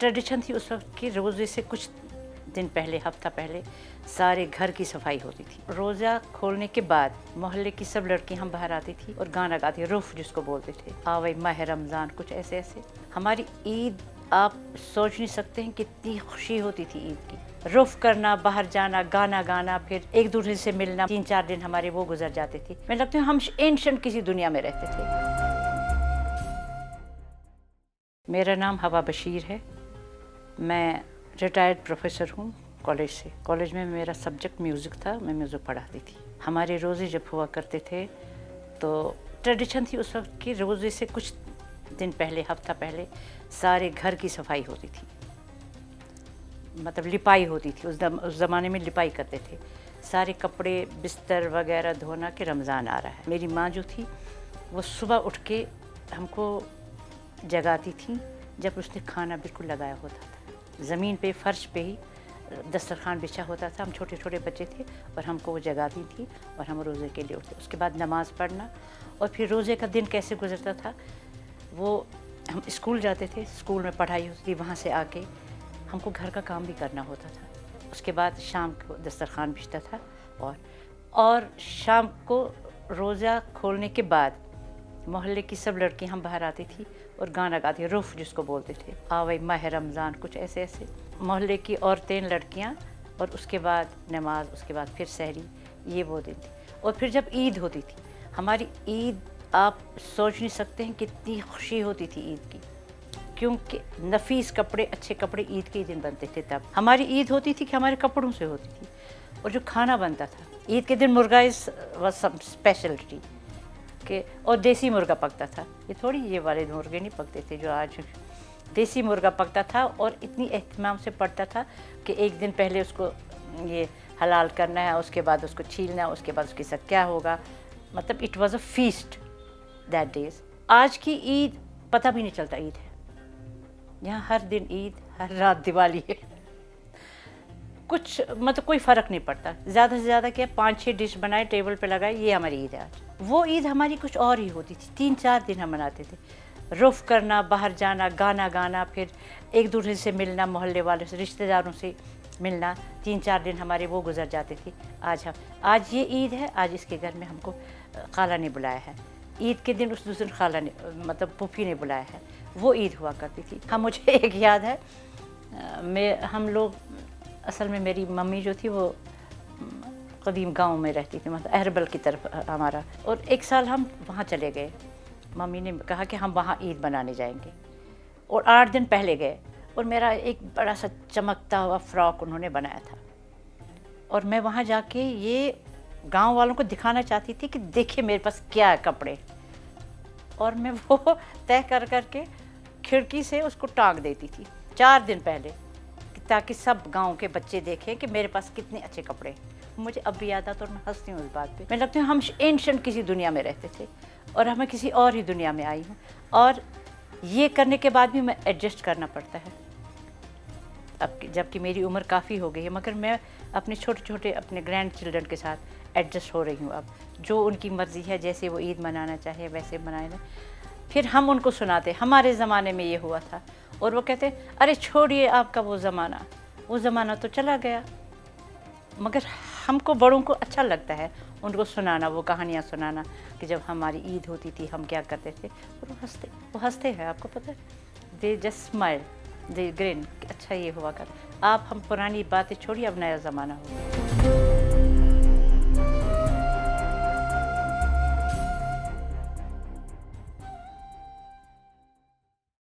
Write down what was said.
Tradition थी उस वक्त की, रोज़े से कुछ दिन पहले, हफ्ता पहले सारे घर की सफाई होती थी। रोज़ा खोलने के बाद मोहल्ले की सब लड़कियां हम बाहर आती थी और गाना गाती, रुफ जिसको बोलते थे, आवे माह रमज़ान, कुछ ऐसे ऐसे। हमारी ईद आप सोच नहीं सकते हैं कितनी खुशी होती थी ईद की। रुफ करना, बाहर जाना, गाना गाना, फिर एक दूसरे से मिलना, 3-4 दिन हमारे वो गुजर जाते थे। मैं लगता है हम एंशिएंट किसी दुनिया में रहते थे। मेरा नाम हवा बशीर है। मैं रिटायर्ड प्रोफेसर हूँ कॉलेज से। कॉलेज में मेरा सब्जेक्ट म्यूज़िक था, मैं म्यूज़िक पढ़ाती थी। हमारे रोज़े जब हुआ करते थे तो ट्रेडिशन थी उस वक्त की, रोज़े से कुछ दिन पहले, हफ्ता पहले सारे घर की सफाई होती थी, मतलब लिपाई होती थी। उस ज़माने में लिपाई करते थे, सारे कपड़े बिस्तर वगैरह धोना कि रमज़ान आ रहा है। मेरी माँ जो थी वो सुबह उठ के हमको जगाती थी जब उसने खाना बिल्कुल लगाया होता था। ज़मीन पे, फ़र्श पे ही दस्तरखान बिछा होता था। हम छोटे छोटे बच्चे थे और हमको वो जगाती थी और हम रोज़े के लिए उठते। उसके बाद नमाज़ पढ़ना और फिर रोज़े का दिन कैसे गुजरता था, वो हम स्कूल जाते थे, स्कूल में पढ़ाई होती थी, वहाँ से आके हमको घर का काम भी करना होता था। उसके बाद शाम को दस्तरखान बिछता था और शाम को रोज़ा खोलने के बाद मोहल्ले की सब लड़कियां हम बाहर आती थी और गाना गाती, रुफ जिसको बोलते थे, आवे माह रमज़ान, कुछ ऐसे ऐसे। मोहल्ले की औरतें, लड़कियां, और उसके बाद नमाज, उसके बाद फिर सहरी, ये वो दिन थी। और फिर जब ईद होती थी, हमारी ईद आप सोच नहीं सकते हैं कितनी खुशी होती थी ईद की, क्योंकि नफीस कपड़े, अच्छे कपड़े ईद के दिन बनते थे। तब हमारी ईद होती थी कि हमारे कपड़ों से होती थी। और जो खाना बनता था ईद के दिन, मुर्गा इज़ वाज सम स्पेशलिटी के, और देसी मुर्गा पकता था। ये थोड़ी ये वाले मुर्गे नहीं पकते थे जो आज, देसी मुर्गा पकता था और इतनी एहतमाम से पड़ता था कि एक दिन पहले उसको ये हलाल करना है, उसके बाद उसको छीलना है, उसके बाद उसके साथ क्या होगा, मतलब it was a feast that days. आज की ईद पता भी नहीं चलता ईद है, यहाँ हर दिन ईद, हर रात दिवाली है। कुछ मतलब कोई फ़र्क नहीं पड़ता। ज़्यादा से ज़्यादा क्या, 5-6 डिश बनाए, टेबल पे लगाए, ये हमारी ईद है आज। वो ईद हमारी कुछ और ही होती थी। 3-4 दिन हम मनाते थे। रुफ करना, बाहर जाना, गाना गाना, फिर एक दूसरे से मिलना, मोहल्ले वालों से, रिश्तेदारों से मिलना, 3-4 दिन हमारे वो गुजर जाते थे। आज ये ईद है, आज इसके घर में हमको खाला ने बुलाया है। ईद के दिन उस दूसरे खाला ने, मतलब पुफी ने बुलाया है। वो ईद हुआ करती थी। हाँ, मुझे एक याद है, हम लोग, असल में मेरी मम्मी जो थी वो कदीम गांव में रहती थी, मतलब अहरबल की तरफ हमारा। और एक साल हम वहाँ चले गए। मम्मी ने कहा कि हम वहाँ ईद बनाने जाएंगे, और 8 दिन पहले गए। और मेरा एक बड़ा सा चमकता हुआ फ्रॉक उन्होंने बनाया था, और मैं वहाँ जाके ये गांव वालों को दिखाना चाहती थी कि देखिए मेरे पास क्या है कपड़े। और मैं वो तय कर करके खिड़की से उसको टांग देती थी 4 दिन पहले, ताकि सब गांव के बच्चे देखें कि मेरे पास कितने अच्छे कपड़े। मुझे अब भी याद आता और मैं हंसती हूँ इस बात पे। मैं लगता है हम एंशिएंट किसी दुनिया में रहते थे और हमें किसी और ही दुनिया में आई हूँ। और ये करने के बाद भी मैं एडजस्ट करना पड़ता है अब, जबकि मेरी उम्र काफ़ी हो गई है, मगर मैं अपने छोटे छोटे अपने ग्रैंड चिल्ड्रन के साथ एडजस्ट हो रही हूँ अब। जो उनकी मर्ज़ी है, जैसे वो ईद मनाना चाहे वैसे मनाए। फिर हम उनको सुनाते, हमारे ज़माने में ये हुआ था, और वो कहते अरे छोड़िए आपका वो ज़माना तो चला गया। मगर हमको बड़ों को अच्छा लगता है उनको सुनाना, वो कहानियाँ सुनाना कि जब हमारी ईद होती थी हम क्या करते थे। और वो हंसते हैं, आपको पता है, they just smile, they green, अच्छा ये हुआ कर। आप हम पुरानी बातें छोड़िए, अब नया ज़माना हो गया।